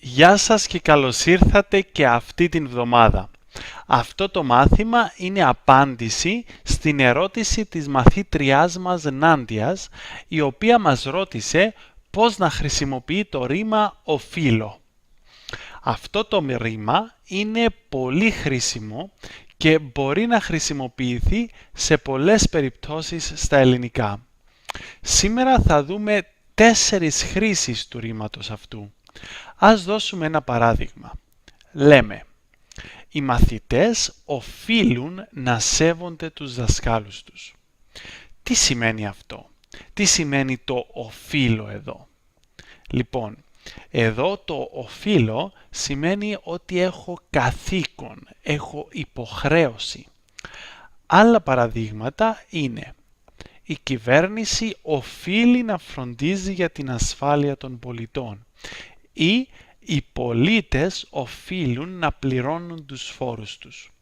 Γεια σας και καλώς ήρθατε και αυτή την εβδομάδα. Αυτό το μάθημα είναι απάντηση στην ερώτηση της μαθήτριάς μας Νάντιας, η οποία μας ρώτησε πώς να χρησιμοποιεί το ρήμα «οφείλω». Αυτό το ρήμα είναι πολύ χρήσιμο και μπορεί να χρησιμοποιηθεί σε πολλές περιπτώσεις στα ελληνικά. Σήμερα θα δούμε 4 χρήσεις του ρήματος αυτού. Ας δώσουμε ένα παράδειγμα. Λέμε, οι μαθητές οφείλουν να σέβονται τους δασκάλους τους. Τι σημαίνει αυτό? Τι σημαίνει το οφείλω εδώ? Λοιπόν, εδώ το οφείλω σημαίνει ότι έχω καθήκον, έχω υποχρέωση. Άλλα παραδείγματα είναι, η κυβέρνηση οφείλει να φροντίζει για την ασφάλεια των πολιτών ή οι πολίτες οφείλουν να πληρώνουν τους φόρους τους.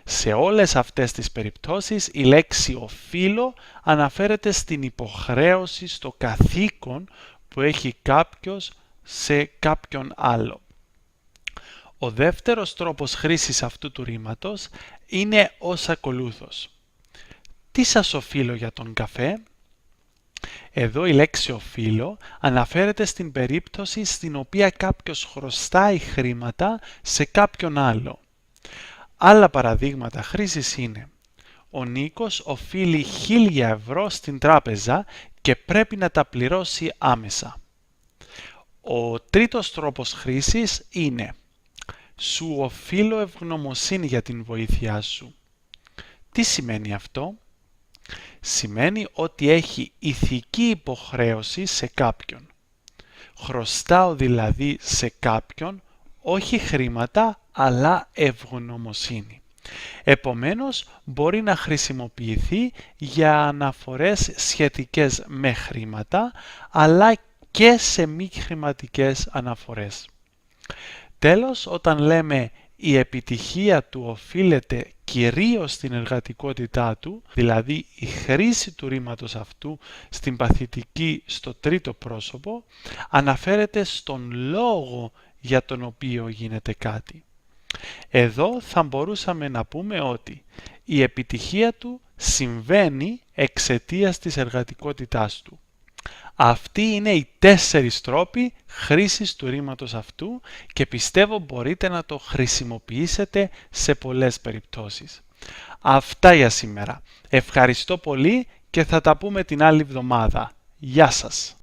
Σε όλες αυτές τις περιπτώσεις η λέξη οφείλω αναφέρεται στην υποχρέωση, στο καθήκον που έχει κάποιος σε κάποιον άλλο. Ο δεύτερος τρόπος χρήσης αυτού του ρήματος είναι ως ακολούθως. Τι σας οφείλω για τον καφέ? Εδώ η λέξη οφείλω αναφέρεται στην περίπτωση στην οποία κάποιος χρωστάει χρήματα σε κάποιον άλλο. Άλλα παραδείγματα χρήσης είναι: ο Νίκος οφείλει 1.000 ευρώ στην τράπεζα και πρέπει να τα πληρώσει άμεσα. Ο τρίτος τρόπος χρήσης είναι: σου οφείλω ευγνωμοσύνη για την βοήθειά σου. Τι σημαίνει αυτό? Σημαίνει ότι έχει ηθική υποχρέωση σε κάποιον. Χρωστάω δηλαδή σε κάποιον όχι χρήματα αλλά ευγνωμοσύνη. Επομένως μπορεί να χρησιμοποιηθεί για αναφορές σχετικές με χρήματα αλλά και σε μη χρηματικές αναφορές. Τέλος, όταν λέμε η επιτυχία του οφείλεται κυρίως στην εργατικότητά του, δηλαδή η χρήση του ρήματος αυτού στην παθητική στο τρίτο πρόσωπο, αναφέρεται στον λόγο για τον οποίο γίνεται κάτι. Εδώ θα μπορούσαμε να πούμε ότι η επιτυχία του συμβαίνει εξαιτίας της εργατικότητάς του. Αυτοί είναι οι 4 τρόποι χρήσης του ρήματος αυτού και πιστεύω μπορείτε να το χρησιμοποιήσετε σε πολλές περιπτώσεις. Αυτά για σήμερα. Ευχαριστώ πολύ και θα τα πούμε την άλλη εβδομάδα. Γεια σας!